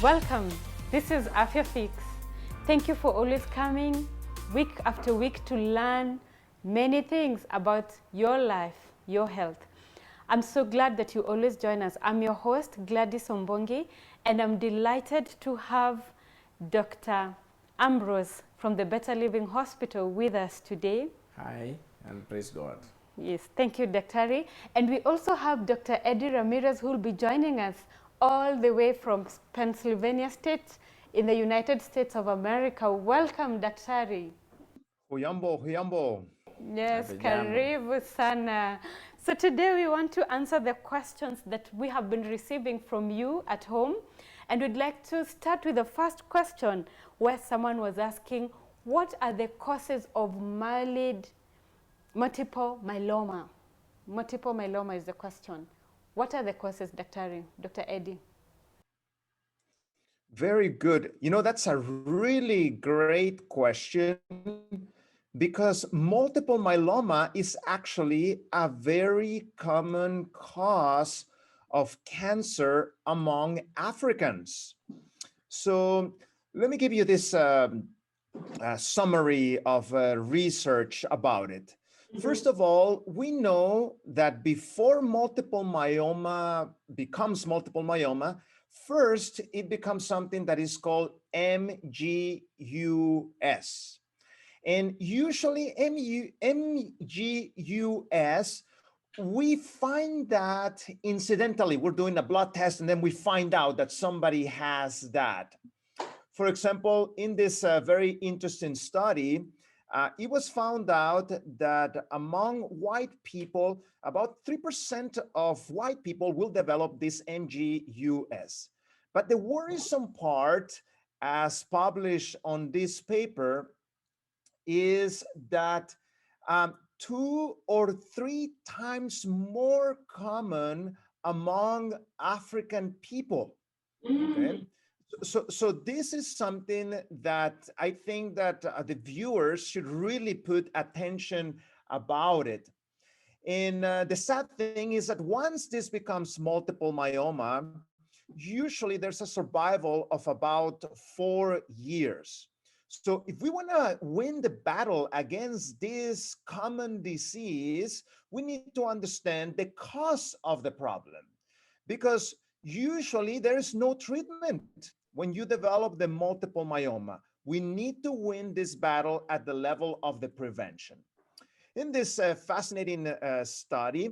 Welcome. This is Afya Fix. Thank you for always coming week after week to learn many things about your life, your health. I'm so glad that you always join us. I'm your host, Gladys Ombongi, and I'm delighted to have Dr. Ambrose from the Better Living Hospital with us today. Hi, and praise God. Yes, thank you, Dr. And we also have Dr. Eddie Ramirez, who will be joining us all the way from Pennsylvania State in the United States of America. Welcome, Dr. Hujambo, hujambo. Yes, Hatujambo. karibu sana. So today we want to answer the questions that we have been receiving from you at home. And we'd like to start with the first question, where someone was asking, what are the causes of multiple myeloma? Multiple myeloma is the question. What are the causes, Dr. Eddie? Very good. You know, that's a really great question because multiple myeloma is actually a very common cause of cancer among Africans. So let me give you this summary of research about it. First of all, we know that before multiple myeloma becomes multiple myeloma, first it becomes something that is called MGUS. And usually MGUS, we find that incidentally, we're doing a blood test and then we find out that somebody has that. For example, in this very interesting study, it was found out that among white people, about 3% of white people will develop this MGUS. But the worrisome part, as published on this paper, is that 2 or 3 times more common among African people. Okay. So this is something that I think that the viewers should really put attention about it. And the sad thing is that once this becomes multiple myeloma, usually there's a survival of about 4 years. So if we want to win the battle against this common disease, we need to understand the cause of the problem, because usually there is no treatment when you develop the multiple myeloma. We need to win this battle at the level of the prevention. In this fascinating study,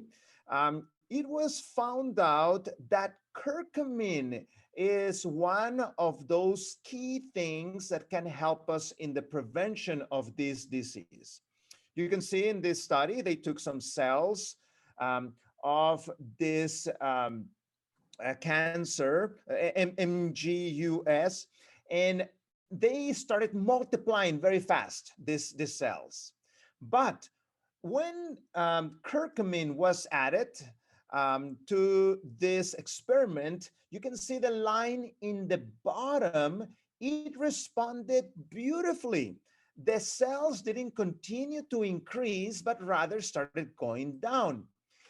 it was found out that curcumin is one of those key things that can help us in the prevention of this disease. You can see in this study, they took some cells of this cancer, MGUS, and they started multiplying very fast, these cells. But when curcumin was added to this experiment, you can see the line in the bottom, it responded beautifully. The cells didn't continue to increase, but rather started going down.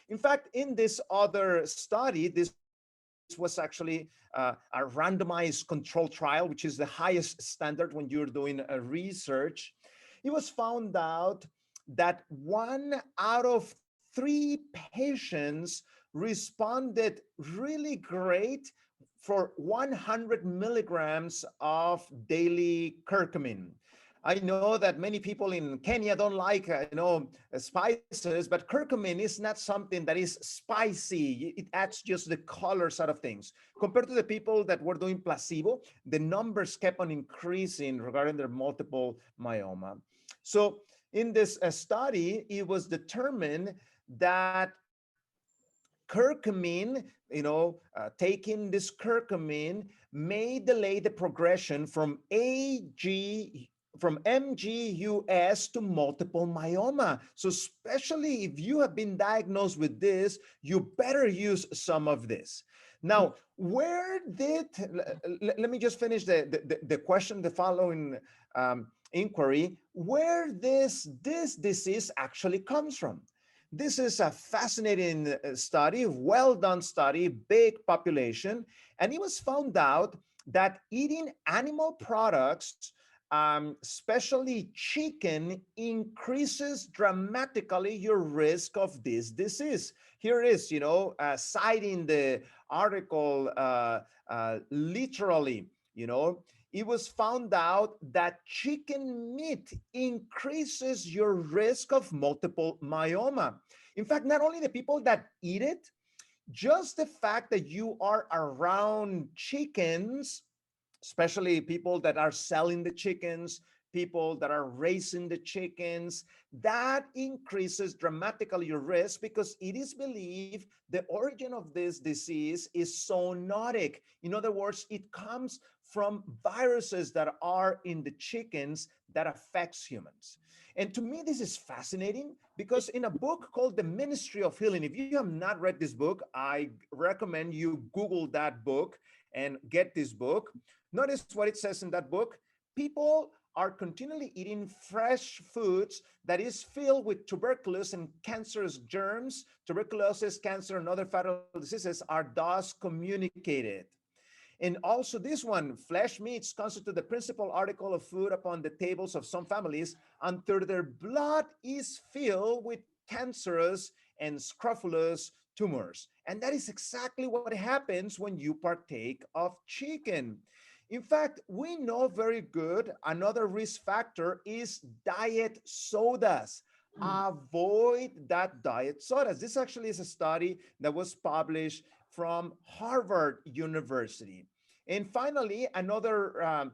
In fact, in this other study, this was actually a randomized control trial, which is the highest standard when you're doing a research. It was found out that 1 out of 3 patients responded really great for 100 milligrams of daily curcumin. I know that many people in Kenya don't like, spices, but curcumin is not something that is spicy. It adds just the color side of things. Compared to the people that were doing placebo, the numbers kept on increasing regarding their multiple myeloma. So in this study, it was determined that curcumin, taking this curcumin may delay the progression from MGUS to multiple myeloma. So especially if you have been diagnosed with this, you better use some of this. Now, let me just finish the question, the following inquiry, where this disease actually comes from. This is a fascinating study, well done study, big population, and it was found out that eating animal products, especially chicken, increases dramatically your risk of this disease. Here is, citing the article literally, it was found out that chicken meat increases your risk of multiple myeloma. In fact, not only the people that eat it, just the fact that you are around chickens, especially people that are selling the chickens, people that are raising the chickens, that increases dramatically your risk because it is believed the origin of this disease is zoonotic. In other words, it comes from viruses that are in the chickens that affects humans. And to me, this is fascinating because in a book called The Ministry of Healing, if you have not read this book, I recommend you Google that book and get this book. Notice what it says in that book. People are continually eating fresh foods that is filled with tuberculosis and cancerous germs. Tuberculosis, cancer, and other fatal diseases are thus communicated. And also this one, flesh meats constitute the principal article of food upon the tables of some families until their blood is filled with cancerous and scrofulous tumors. And that is exactly what happens when you partake of chicken. In fact, we know very good another risk factor is diet sodas. Avoid that diet sodas. This actually is a study that was published from Harvard University. And finally, another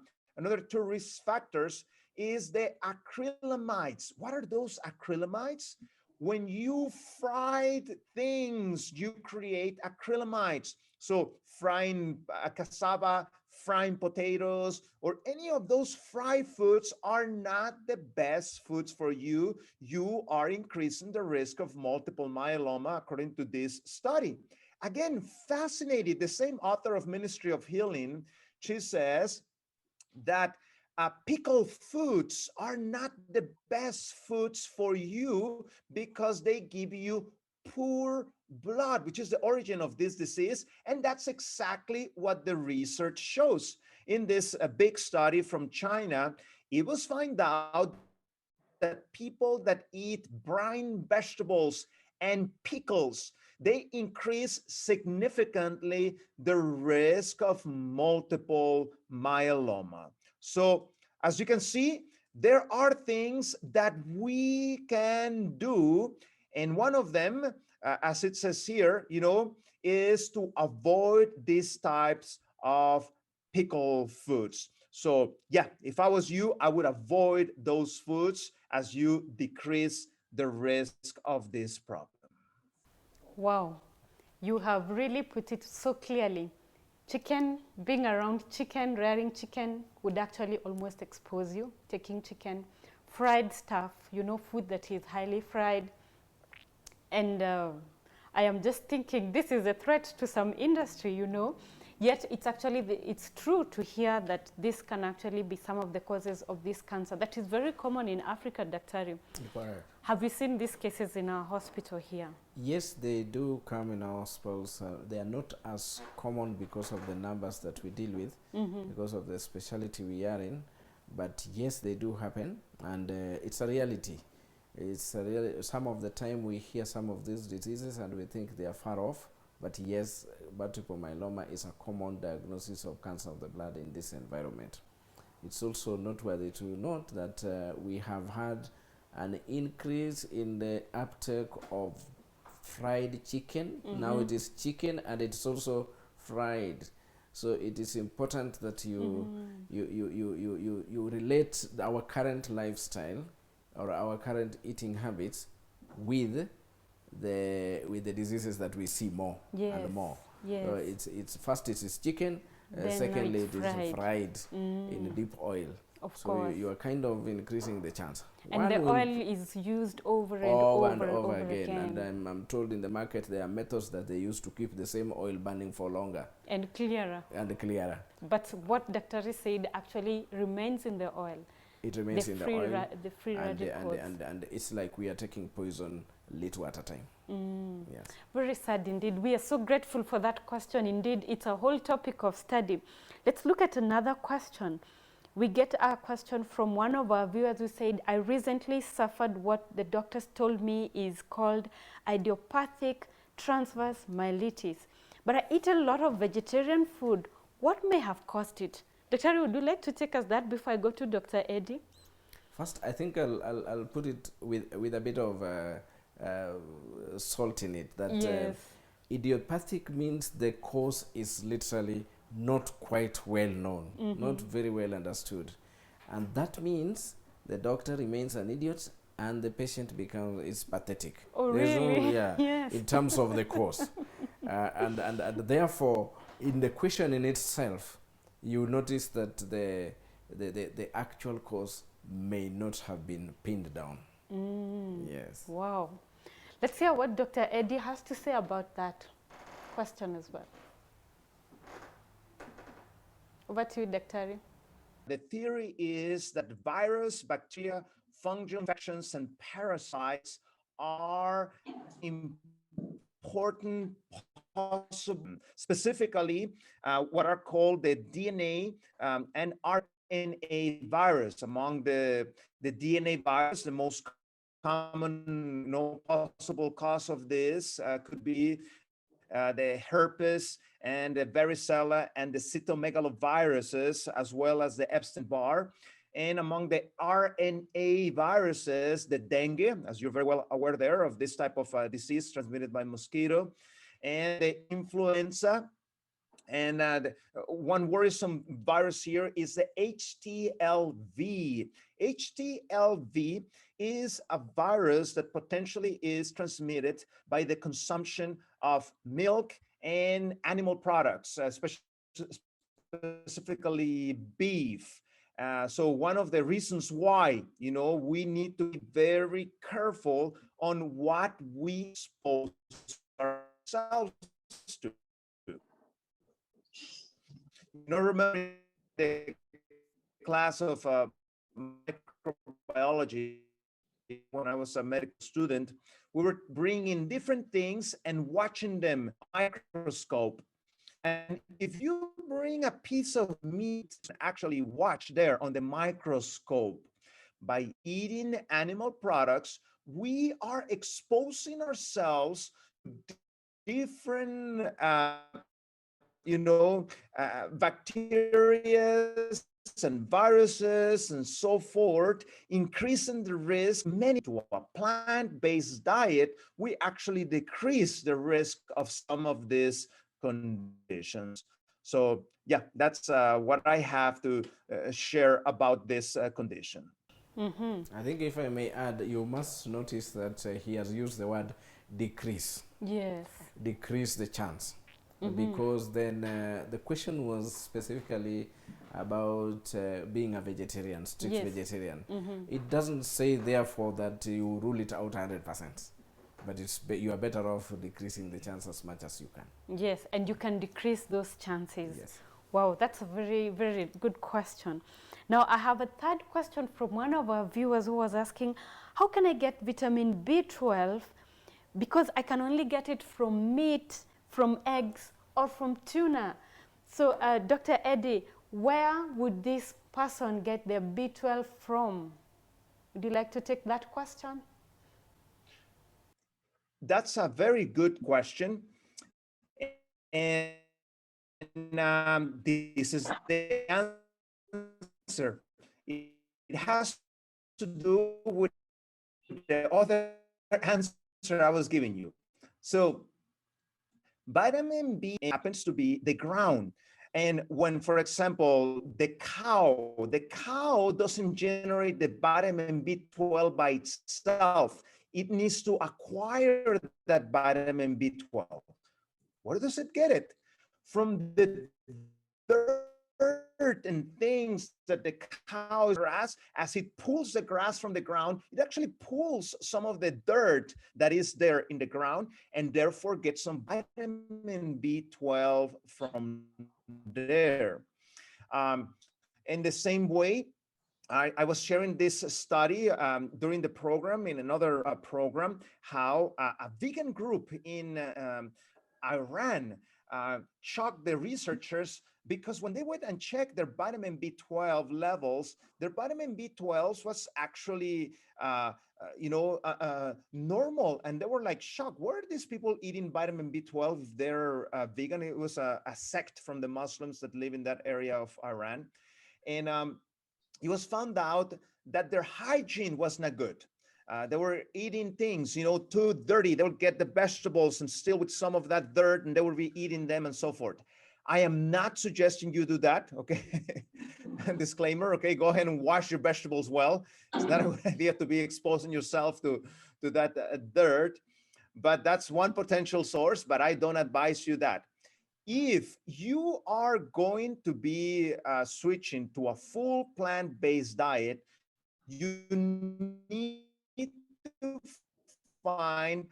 two risk factors is the acrylamides. What are those acrylamides? When you fried things, you create acrylamides. So frying cassava, frying potatoes, or any of those fried foods are not the best foods for you. You are increasing the risk of multiple myeloma, according to this study. Again, fascinated. The same author of Ministry of Healing, she says that pickled foods are not the best foods for you because they give you poor blood, which is the origin of this disease. And that's exactly what the research shows. In this big study from China, it was found out that people that eat brine vegetables and pickles, they increase significantly the risk of multiple myeloma. So, as you can see, there are things that we can do. And one of them, as it says here, is to avoid these types of pickle foods. So, yeah, if I was you, I would avoid those foods as you decrease the risk of this problem. Wow, you have really put it so clearly. Chicken, being around chicken, rearing chicken would actually almost expose you, taking chicken. Fried stuff, food that is highly fried. And I am just thinking this is a threat to some industry. Yet it's actually, it's true to hear that this can actually be some of the causes of this cancer. That is very common in Africa, Daktari. Correct. Have you seen these cases in our hospital here? Yes, they do come in our hospitals. They are not as common because of the numbers that we deal with, because of the specialty we are in. But yes, they do happen, and it's a reality. Some of the time we hear some of these diseases and we think they are far off. But yes, multiple myeloma is a common diagnosis of cancer of the blood in this environment. It's also noteworthy to note that we have had an increase in the uptake of fried chicken. Now it is chicken and it's also fried. So it is important that you relate our current lifestyle or our current eating habits with the diseases that we see more and more. Yes. It's first it is chicken, secondly it is fried in deep oil. Of so course. you are kind of increasing the chance. And the oil is used over and over again. And I'm told in the market there are methods that they use to keep the same oil burning for longer. And clearer. But what Dr. said actually remains in the oil. It remains in the oil. The free radicals. And it's like we are taking poison little at a time. Yes. Very sad indeed. We are so grateful for that question. Indeed, it's a whole topic of study. Let's look at another question. We get a question from one of our viewers who said, I recently suffered what the doctors told me is called idiopathic transverse myelitis. But I eat a lot of vegetarian food. What may have caused it? Dr. Would you like to take us that before I go to Dr. Eddie? First, I think I'll put it with a bit of salt in it. That Yes. idiopathic means the cause is literally not quite well known, not very well understood, and that means the doctor remains an idiot and the patient is pathetic. Oh, There's really? yeah, in terms of the cause, and therefore, in the question in itself, you notice that the actual cause may not have been pinned down. Yes. Wow. Let's hear what Dr. Eddie has to say about that question as well. Over to you, Dr. The theory is that virus, bacteria, fungal infections, and parasites are important possible, specifically what are called the DNA and RNA virus. Among the DNA virus, the most common possible cause of this could be the herpes and the varicella and the cytomegaloviruses, as well as the Epstein-Barr. And among the RNA viruses, the dengue, as you're very well aware there of this type of disease transmitted by mosquito, and the influenza. And one worrisome virus here is the HTLV. HTLV is a virus that potentially is transmitted by the consumption of milk and animal products, specifically beef. So one of the reasons why, we need to be very careful on what we expose ourselves to. Remember the class of microbiology when I was a medical student, we were bringing different things and watching them microscope. And if you bring a piece of meat, actually watch there on the microscope, by eating animal products, we are exposing ourselves to different bacteria and viruses and so forth, increasing the risk. Many to a plant-based diet, we actually decrease the risk of some of these conditions. So yeah, that's what I have to share about this condition. I think if I may add, you must notice that he has used the word decrease. Yes. Decrease the chance. Because then the question was specifically about being a vegetarian, strict vegetarian. It doesn't say, therefore, that you rule it out 100%. But you are better off decreasing the chance as much as you can. Yes, and you can decrease those chances. Yes. Wow, that's a very, very good question. Now, I have a third question from one of our viewers who was asking, how can I get vitamin B12? Because I can only get it from meat, from eggs, or from tuna. So, Dr. Eddie, where would this person get their B12 from? Would you like to take that question? That's a very good question. And this is the answer. It has to do with the other answer I was giving you. So vitamin B happens to be the ground. And when, for example, the cow doesn't generate the vitamin B12 by itself. It needs to acquire that vitamin B12. Where does it get it? From the dirt and things that the cow grass, as it pulls the grass from the ground, it actually pulls some of the dirt that is there in the ground and therefore gets some vitamin B12 from there. In the same way, I was sharing this study during the program in another program, how a vegan group in Iran shocked the researchers because when they went and checked their vitamin B12 levels, their vitamin B12 was actually, normal. And they were like shocked. Where are these people eating vitamin B12 if they're vegan? It was a sect from the Muslims that live in that area of Iran. And it was found out that their hygiene was not good. They were eating things, too dirty. They would get the vegetables and still with some of that dirt, and they would be eating them and so forth. I am not suggesting you do that, okay? Disclaimer, okay? Go ahead and wash your vegetables well. It's not a good idea to be exposing yourself to that dirt, but that's one potential source, but I don't advise you that. If you are going to be switching to a full plant-based diet, you need to find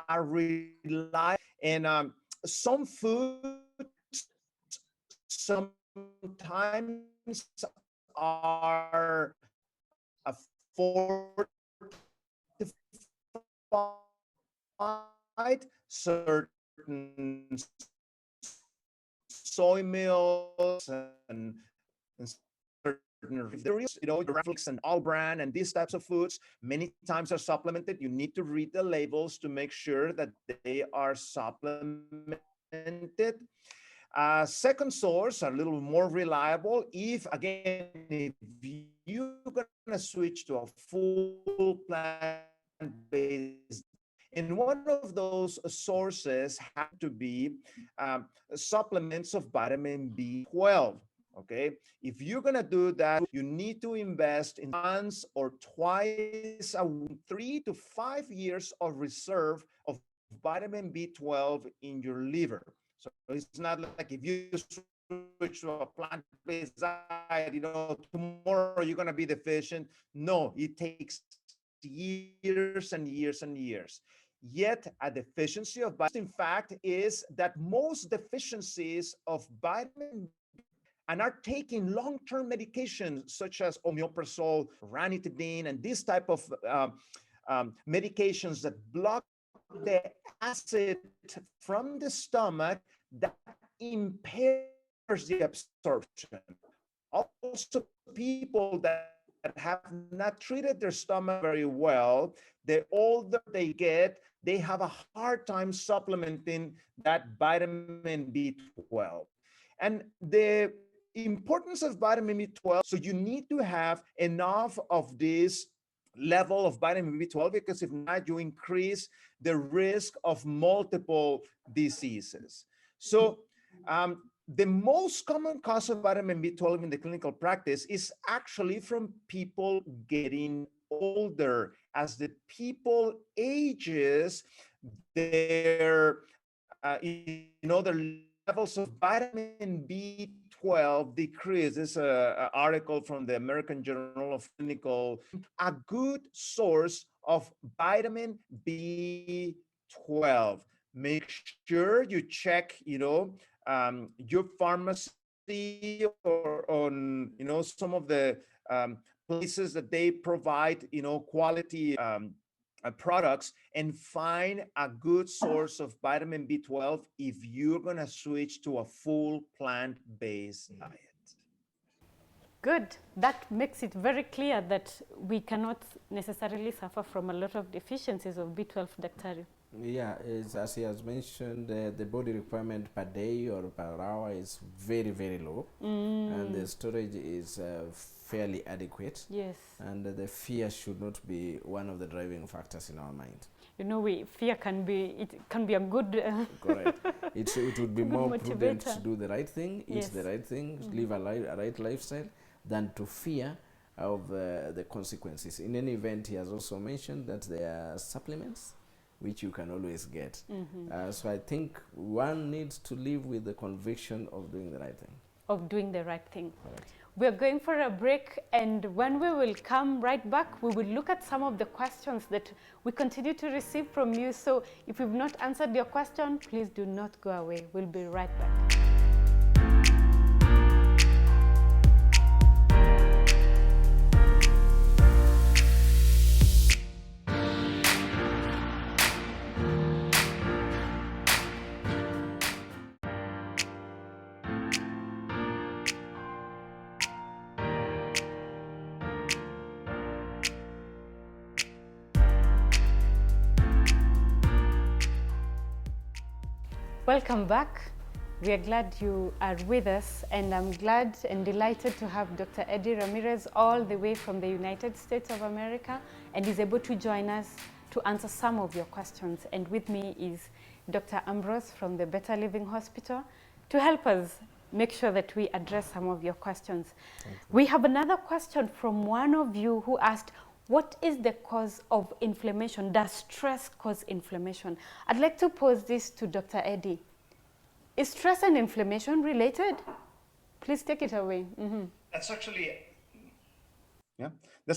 a reliable, and some foods sometimes are fortified, certain soy milks and certain cereals, your Raflix and All Bran and these types of foods many times are supplemented. You need to read the labels to make sure that they are supplemented. Second source, a little more reliable. If you're gonna switch to a full plant-based, and one of those sources have to be supplements of vitamin B12. Okay, if you're gonna do that, you need to invest in once or twice 3 to 5 years of reserve of vitamin B12 in your liver. So it's not like if you switch to a plant-based diet, tomorrow you're gonna be deficient. No, it takes years and years and years. Yet a deficiency of vitamin, in fact, is that most deficiencies of vitamin and are taking long-term medications such as omeprazole, ranitidine, and this type of medications that block the acid from the stomach, that impairs the absorption. Also, people that have not treated their stomach very well, the older they get, they have a hard time supplementing that vitamin B12. And the importance of vitamin B12, so you need to have enough of this level of vitamin B12, because if not, you increase the risk of multiple diseases. So the most common cause of vitamin B12 in the clinical practice is actually from people getting older. As the people ages, their levels of vitamin B12 decrease. This is an article from the American Journal of Clinical. A good source of vitamin B12. Make sure you check, your pharmacy or on, some of the places that they provide, quality products, and find a good source of vitamin B12 if you're going to switch to a full plant-based diet. Good. That makes it very clear that we cannot necessarily suffer from a lot of deficiencies of B12, Dr. Yeah, as he has mentioned, the body requirement per day or per hour is very, very low, and the storage is fairly adequate. Yes. And the fear should not be one of the driving factors in our mind. Fear can be a good. Correct. It would be more motivator. Prudent to do the right thing, Yes. eat the right thing, live a right lifestyle, than to fear of the consequences. In any event, he has also mentioned that there are supplements which you can always get. So I think one needs to live with the conviction of doing the right thing. Correct. We're going for a break, and when we will come right back, we will look at some of the questions that we continue to receive from you. So if we've not answered your question, please do not go away. We'll be right back. Welcome back. We are glad you are with us, and I'm glad and delighted to have Dr. Eddie Ramirez all the way from the United States of America, and he's able to join us to answer some of your questions. And with me is Dr. Ambrose from the Better Living Hospital to help us make sure that we address some of your questions. We have another question from one of you who asked, what is the cause of inflammation? Does stress cause inflammation? I'd like to pose this to Dr. Eddie. Is stress and inflammation related? Please take it away. Mm-hmm. That's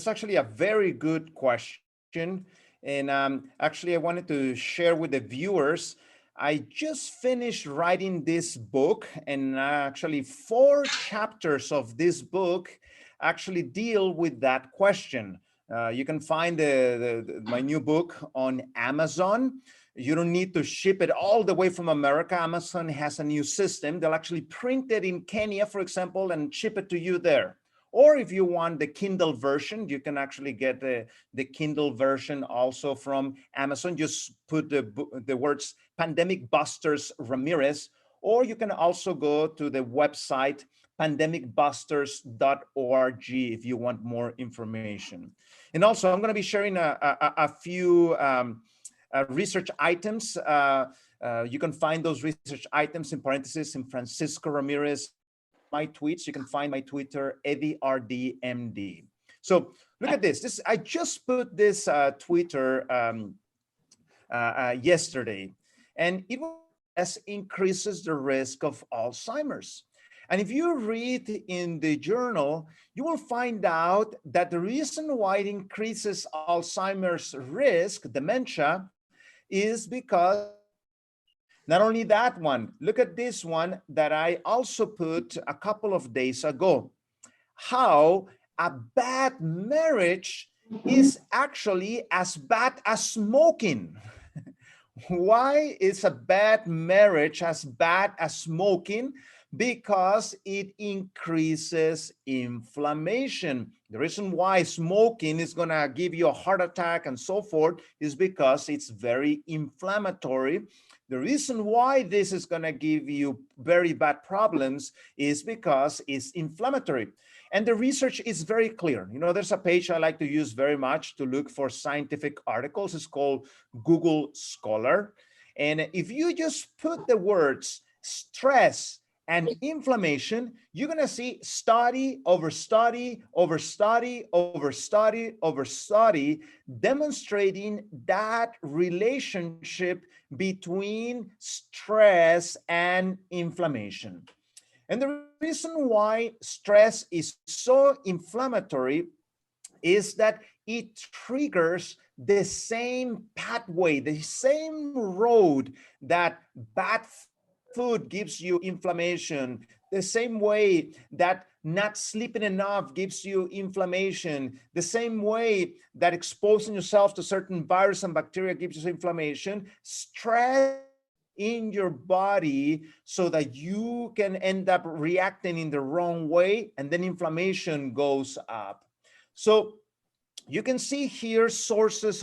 actually a very good question. And actually, I wanted to share with the viewers. I just finished writing this book, and actually 4 chapters of this book actually deal with that question. You can find my new book on Amazon. You don't need to ship it all the way from America. Amazon has a new system. They'll actually print it in Kenya, for example, and ship it to you there. Or if you want the Kindle version, you can actually get the Kindle version also from Amazon. Just put the words Pandemic Busters Ramirez, or you can also go to the website pandemicbusters.org if you want more information. And also, I'm going to be sharing a few research items. You can find those research items in parentheses in Francisco Ramirez. My tweets, you can find my Twitter, EddieRDMD. So look at this. I just put this Twitter yesterday, and it increases the risk of Alzheimer's. And if you read in the journal, you will find out that the reason why it increases Alzheimer's risk, dementia, is because not only that one, look at this one that I also put a couple of days ago, how a bad marriage is actually as bad as smoking. Why is a bad marriage as bad as smoking? Because it increases inflammation. The reason why smoking is going to give you a heart attack and so forth is because it's very inflammatory. The reason why this is going to give you very bad problems is because it's inflammatory. And the research is very clear. You know, there's a page I like to use very much to look for scientific articles. It's called Google Scholar. And if you just put the words stress and inflammation, you're going to see study over study over study over study over study demonstrating that relationship between stress and inflammation. And the reason why stress is so inflammatory is that it triggers the same pathway, the same road that bad food gives you inflammation, the same way that not sleeping enough gives you inflammation, the same way that exposing yourself to certain virus and bacteria gives you inflammation. Stress in your body so that you can end up reacting in the wrong way, and then inflammation goes up. So you can see here sources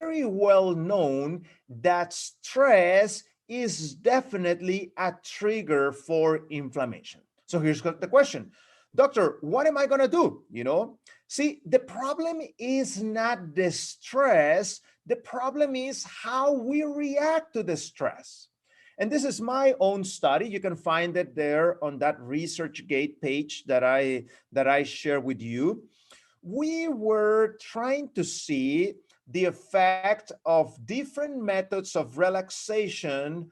very well known that stress is definitely a trigger for inflammation. So here's the question, doctor, what am I going to do? You know, see, the problem is not the stress. The problem is how we react to the stress. And this is my own study. You can find it there on that ResearchGate page that I share with you. We were trying to see the effect of different methods of relaxation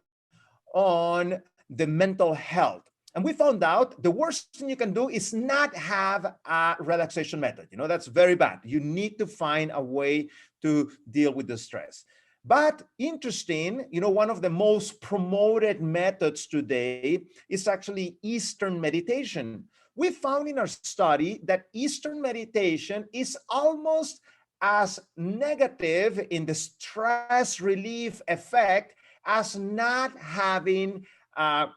on the mental health. And we found out the worst thing you can do is not have a relaxation method. You know, that's very bad. You need to find a way to deal with the stress. But interesting, you know, one of the most promoted methods today is actually Eastern meditation. We found in our study that Eastern meditation is almost as negative in the stress relief effect as not having a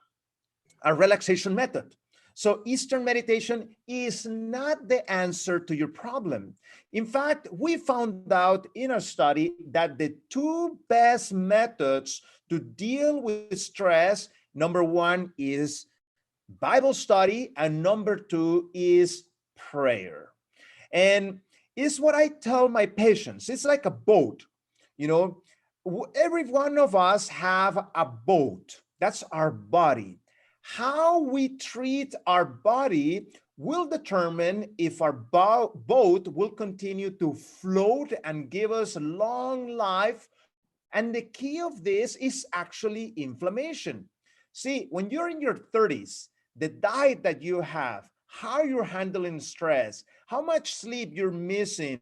relaxation method. So Eastern meditation is not the answer to your problem. In fact, we found out in a study that the two best methods to deal with stress, number one is Bible study, and number two is prayer. And it's what I tell my patients. It's like a boat. You know, every one of us have a boat. That's our body. How we treat our body will determine if our boat will continue to float and give us long life. And the key of this is actually inflammation. See, when you're in your 30s, the diet that you have, how you're handling stress, how much sleep you're missing,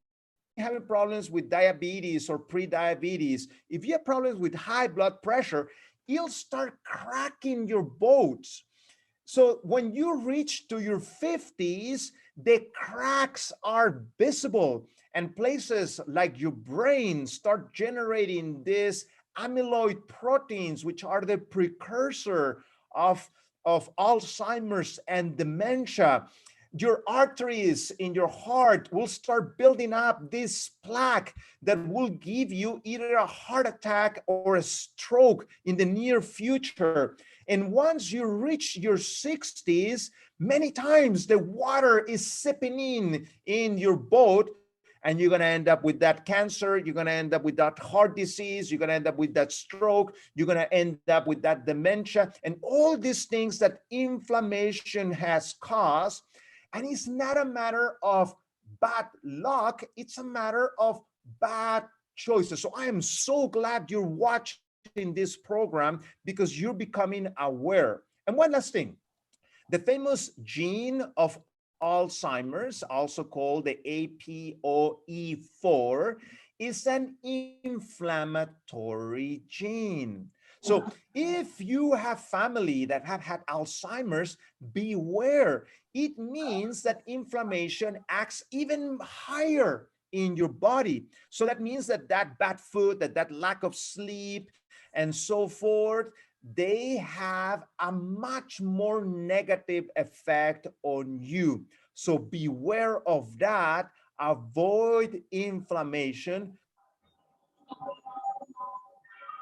having problems with diabetes or pre-diabetes, if you have problems with high blood pressure, you'll start cracking your boats. So when you reach to your 50s, the cracks are visible, and places like your brain start generating these amyloid proteins, which are the precursor of Alzheimer's and dementia. Your arteries in your heart will start building up this plaque that will give you either a heart attack or a stroke in the near future. And once you reach your 60s, many times the water is seeping in your boat, and you're going to end up with that cancer, you're going to end up with that heart disease, you're going to end up with that stroke, you're going to end up with that dementia, and all these things that inflammation has caused. And it's not a matter of bad luck, it's a matter of bad choices. So I am so glad you're watching this program, because you're becoming aware. And one last thing, the famous gene of Alzheimer's, also called the APOE4, is an inflammatory gene. So if you have family that have had Alzheimer's, beware. It means that inflammation acts even higher in your body. So that means that bad food, that lack of sleep, and so forth, they have a much more negative effect on you. So beware of that. Avoid inflammation,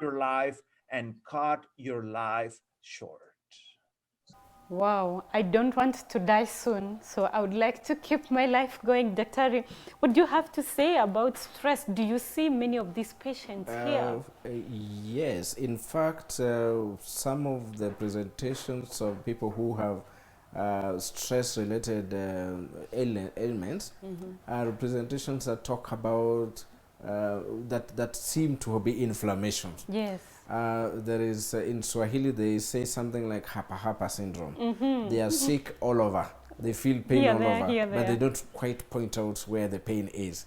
your life, and cut your life short. Wow, I don't want to die soon, so I would like to keep my life going. Dr. Ari, what do you have to say about stress? Do you see many of these patients here? Yes, in fact, some of the presentations of people who have stress-related ailments are presentations that talk about that seem to be inflammation. Yes. There is in Swahili they say something like hapa hapa syndrome. They are sick all over. They feel pain Here all they are, over, here they but they are. don't quite point out where the pain is.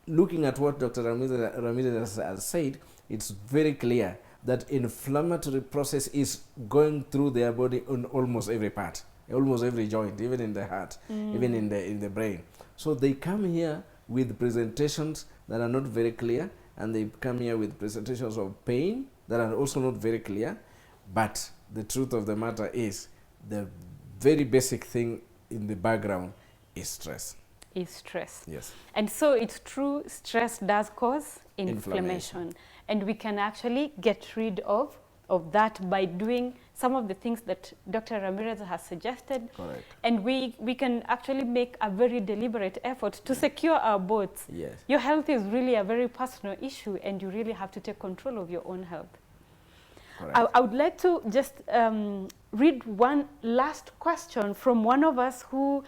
Looking at what Dr. Ramirez has said, it's very clear that inflammatory process is going through their body on almost every part, almost every joint, even in the heart, even in the brain. So they come here with presentations that are not very clear, and they come here with presentations of pain that are also not very clear. But the truth of the matter is, the very basic thing in the background is stress. Is stress. Yes. And so it's true, stress does cause inflammation. And we can actually get rid of that by doing some of the things that Dr. Ramirez has suggested. Correct. And we can actually make a very deliberate effort to secure our boats. Yes. Your health is really a very personal issue, and you really have to take control of your own health. I would like to just read one last question from one of us who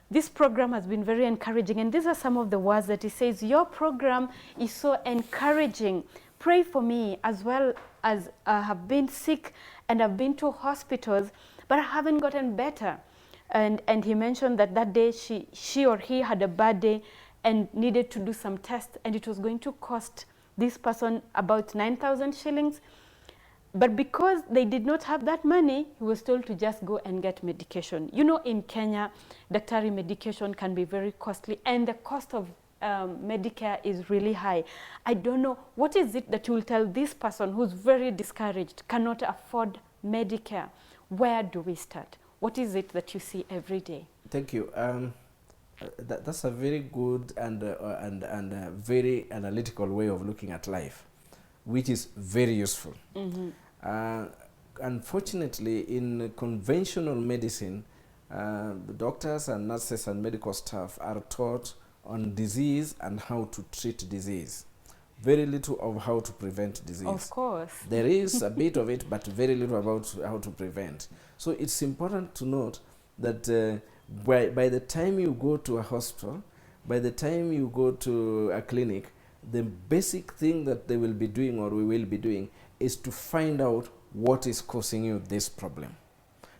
this program has been very encouraging, and these are some of the words that he says. Your program is so encouraging. Pray for me, as well as I have been sick and I've been to hospitals, but I haven't gotten better. And he mentioned that day she or he had a bad day and needed to do some tests, and it was going to cost this person about 9,000 shillings. But because they did not have that money, he was told to just go and get medication. You know, in Kenya, daktari medication can be very costly, and the cost of Medicare is really high. I don't know, what is it that you will tell this person who's very discouraged, cannot afford Medicare? Where do we start? What is it that you see every day? Thank you. That's a very good and very analytical way of looking at life, which is very useful. Unfortunately, in conventional medicine, the doctors and nurses and medical staff are taught on disease and how to treat disease. Very little of how to prevent disease. Of course. There is a bit of it, but very little about how to prevent. So it's important to note that by the time you go to a hospital, by the time you go to a clinic, the basic thing that they will be doing or we will be doing is to find out what is causing you this problem.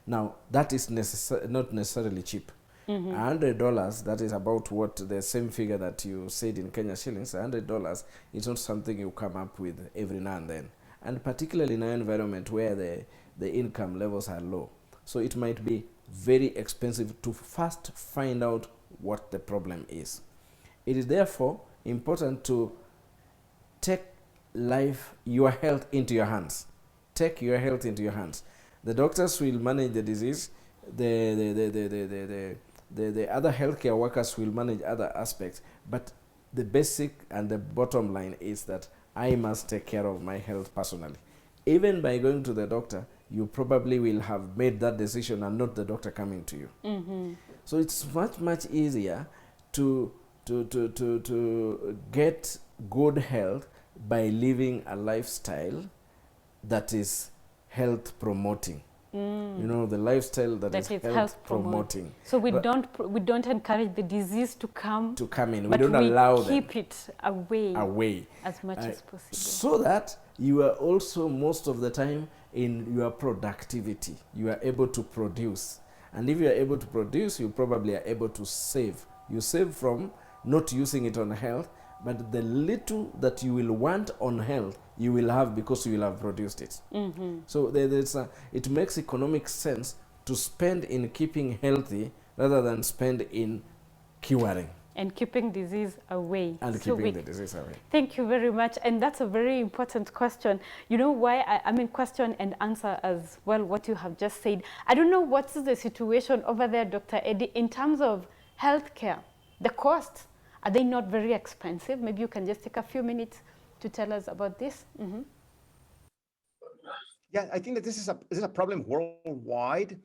Now, that is not necessarily cheap. $100, that is about what the same figure that you said in Kenya shillings. $100 is not something you come up with every now and then, and particularly in an environment where the income levels are low. So it might be very expensive to first find out what the problem is. It is therefore important to take your health into your hands. Take your health into your hands. The doctors will manage the disease. The other healthcare workers will manage other aspects, but the basic and the bottom line is that I must take care of my health personally. Even by going to the doctor, you probably will have made that decision and not the doctor coming to you. So it's much easier to get good health by living a lifestyle that is health promoting. You know, the lifestyle that is health promoting. So we don't encourage the disease to come in. We but don't allow them. Keep it away as much as possible. So that you are also most of the time in your productivity. You are able to produce. And if you are able to produce, you probably are able to save. You save from not using it on health, but the little that you will want on health, you will have because you will have produced it. So it makes economic sense to spend in keeping healthy rather than spend in curing. And keeping disease away. And keeping the disease away. Thank you very much. And that's a very important question. You know why? I mean, question and answer as well, what you have just said. I don't know what's the situation over there, Dr. Eddie, in terms of healthcare, the costs. Are they not very expensive? Maybe you can just take a few minutes to tell us about this. Yeah, I think that this is a problem worldwide.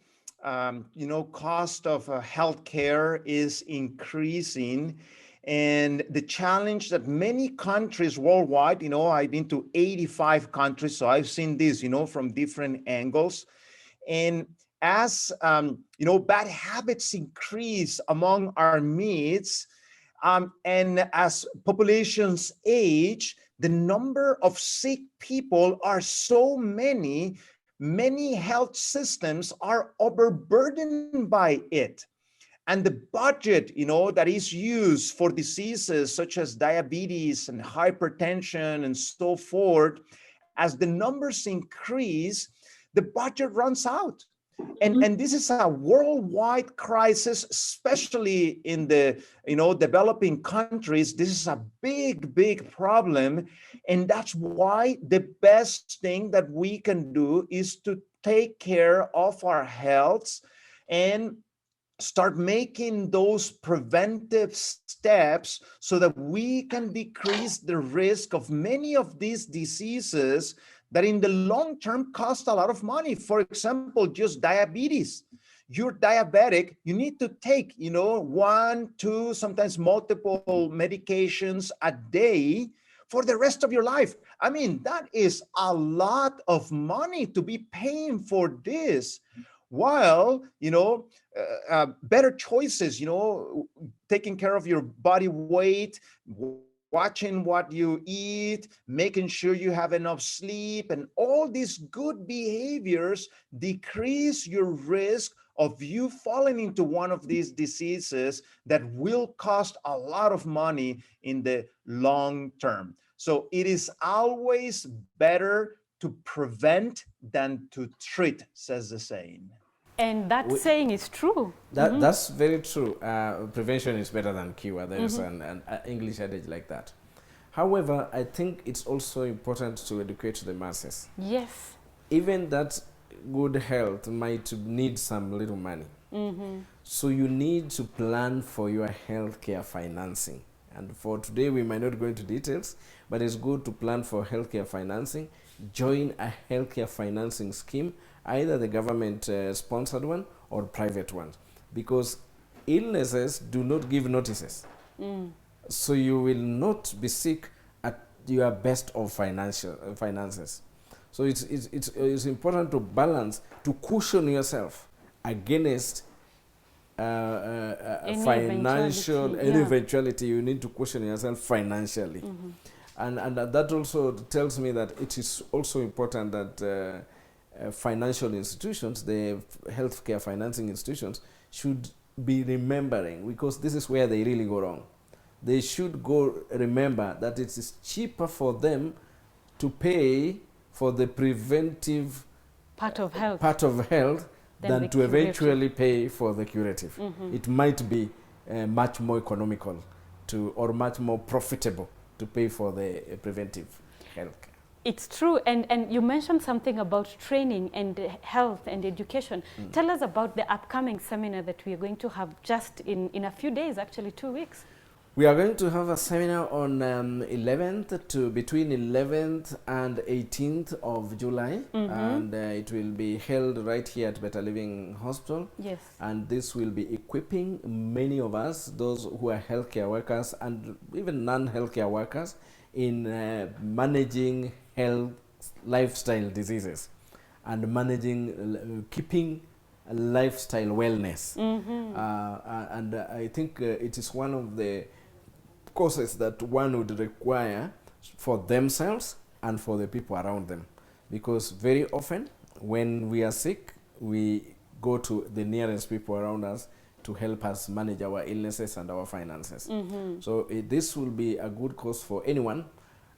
You know, cost of healthcare is increasing, and the challenge that many countries worldwide, you know, I've been to 85 countries, so I've seen this, you know, from different angles. And as you know, bad habits increase among our midst, and as populations age, the number of sick people are so many health systems are overburdened by it. And the budget, you know, that is used for diseases such as diabetes and hypertension and so forth, as the numbers increase, the budget runs out. And this is a worldwide crisis, especially in the, you know, developing countries. This is a big problem. And that's why the best thing that we can do is to take care of our health and start making those preventive steps so that we can decrease the risk of many of these diseases that in the long term cost a lot of money. For example, just diabetes. You're diabetic, you need to take, you know, 1, 2, sometimes multiple medications a day for the rest of your life. I mean, that is a lot of money to be paying for this. While, you know, better choices, you know, taking care of your body weight, watching what you eat, making sure you have enough sleep, and all these good behaviors decrease your risk of you falling into one of these diseases that will cost a lot of money in the long term. So it is always better to prevent than to treat, says the saying. And that saying is true. That's very true. Prevention is better than cure. There's an English adage like that. However, I think it's also important to educate the masses. Yes. Even that good health might need some little money. So you need to plan for your healthcare financing. And for today, we might not go into details, but it's good to plan for healthcare financing. Join a healthcare financing scheme, either the government sponsored one or private ones, because illnesses do not give notices. So you will not be sick at your best of finances. So it's important to balance, to cushion yourself against Any financial eventuality, any yeah. eventuality. You need to cushion yourself financially. And that also tells me that it is also important that financial institutions, the healthcare financing institutions, should be remembering, because this is where they really go wrong. They should remember that it is cheaper for them to pay for the preventive Part of health. than the to curative. eventually pay for the curative. It might be much more economical or much more profitable to pay for the preventive health care. It's true, and you mentioned something about training and health and education. Tell us about the upcoming seminar that we are going to have just in a few days, actually 2 weeks. We are going to have a seminar on between 11th and 18th of July, and it will be held right here at Better Living Hospital. Yes. And this will be equipping many of us, those who are healthcare workers and even non-healthcare workers, in managing health lifestyle diseases and managing keeping lifestyle wellness. And I think it is one of the courses that one would require for themselves and for the people around them, because very often when we are sick, we go to the nearest people around us to help us manage our illnesses and our finances. So this will be a good course for anyone.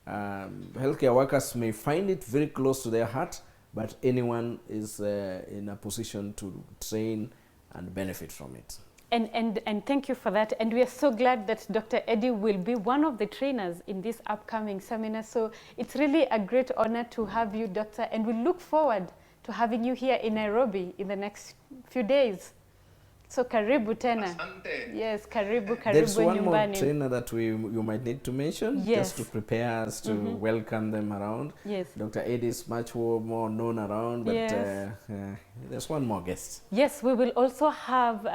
Healthcare workers may find it very close to their heart, but anyone is in a position to train and benefit from it. And thank you for that. And we are so glad that Dr. Eddie will be one of the trainers in this upcoming seminar. So it's really a great honor to have you, Doctor, and we look forward to having you here in Nairobi in the next few days. So karibu tena. Asante. Yes, karibu There's one nyumbani. more trainer that you might need to mention, Yes. just to prepare us to welcome them around. Yes. Dr. Eddie is much more known around, but Yes. there's one more guest. Yes, we will also have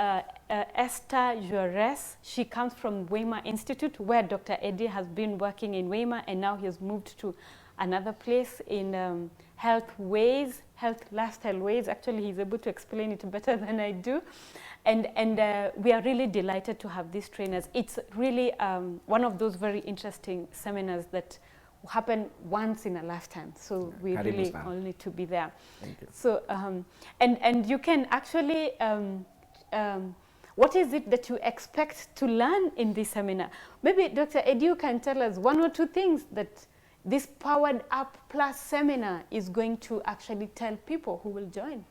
Esther Juarez. She comes from Weimar Institute, where Dr. Eddie has been working in Weimar, and now he has moved to another place in Health Lifestyle Ways. Actually, he's able to explain it better than I do. And we are really delighted to have these trainers. It's really one of those very interesting seminars that happen once in a lifetime. So we really all need to be there. Thank you. So, and you can actually, what is it that you expect to learn in this seminar? Maybe Dr. Eddie, you can tell us one or two things that this Powered Up Plus seminar is going to actually tell people who will join.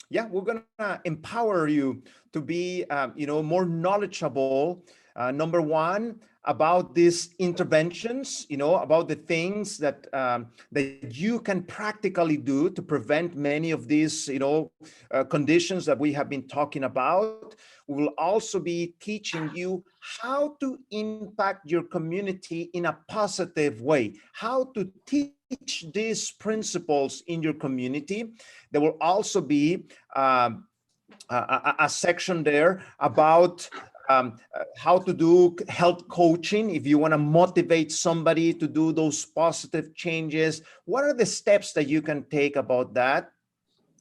Yeah, we're going to empower you to be, more knowledgeable. Number one, about these interventions, about the things that that you can practically do to prevent many of these, conditions that we have been talking about. We will also be teaching you how to impact your community in a positive way, how to teach these principles in your community. There will also be a section there about how to do health coaching. If you want to motivate somebody to do those positive changes, what are the steps that you can take about that?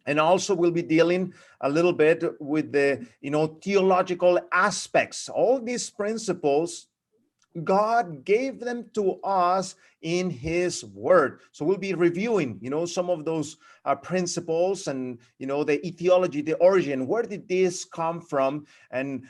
And also we'll be dealing a little bit with the, theological aspects. All these principles, God gave them to us in his word. So we'll be reviewing, some of those principles and, the etiology, the origin, where did this come from? And,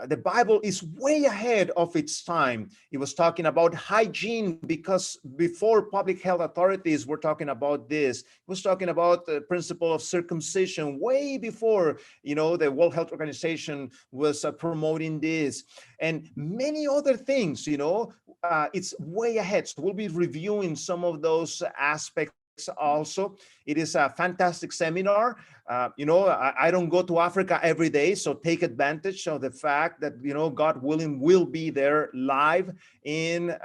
the Bible is way ahead of its time. It was talking about hygiene because before public health authorities were talking about this. It was talking about the principle of circumcision way before, the World Health Organization was promoting this, and many other things, it's way ahead. So we'll be reviewing some of those aspects also. It is a fantastic seminar. I don't go to Africa every day, so take advantage of the fact that, God willing, we'll be there live in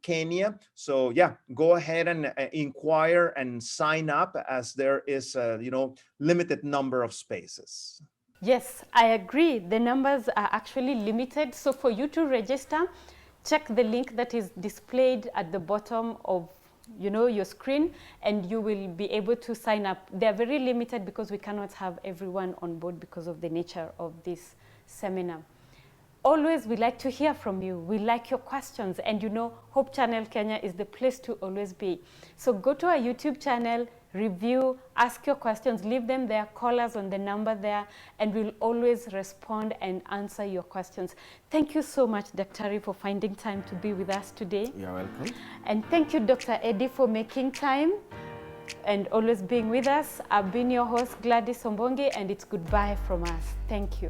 Kenya. So yeah, go ahead and inquire and sign up, as there is a limited number of spaces. Yes, I agree. The numbers are actually limited. So for you to register, check the link that is displayed at the bottom of your screen, and you will be able to sign up. They are very limited because we cannot have everyone on board because of the nature of this seminar. Always, we like to hear from you. We like your questions, and Hope Channel Kenya is the place to always be. So go to our YouTube channel, review, ask your questions, leave them there, call us on the number there, and we'll always respond and answer your questions. Thank you so much, Daktari, for finding time to be with us today. You're welcome. And thank you, Dr. Eddie, for making time and always being with us. I've been your host, Gladys Ombonge, and it's goodbye from us. Thank you.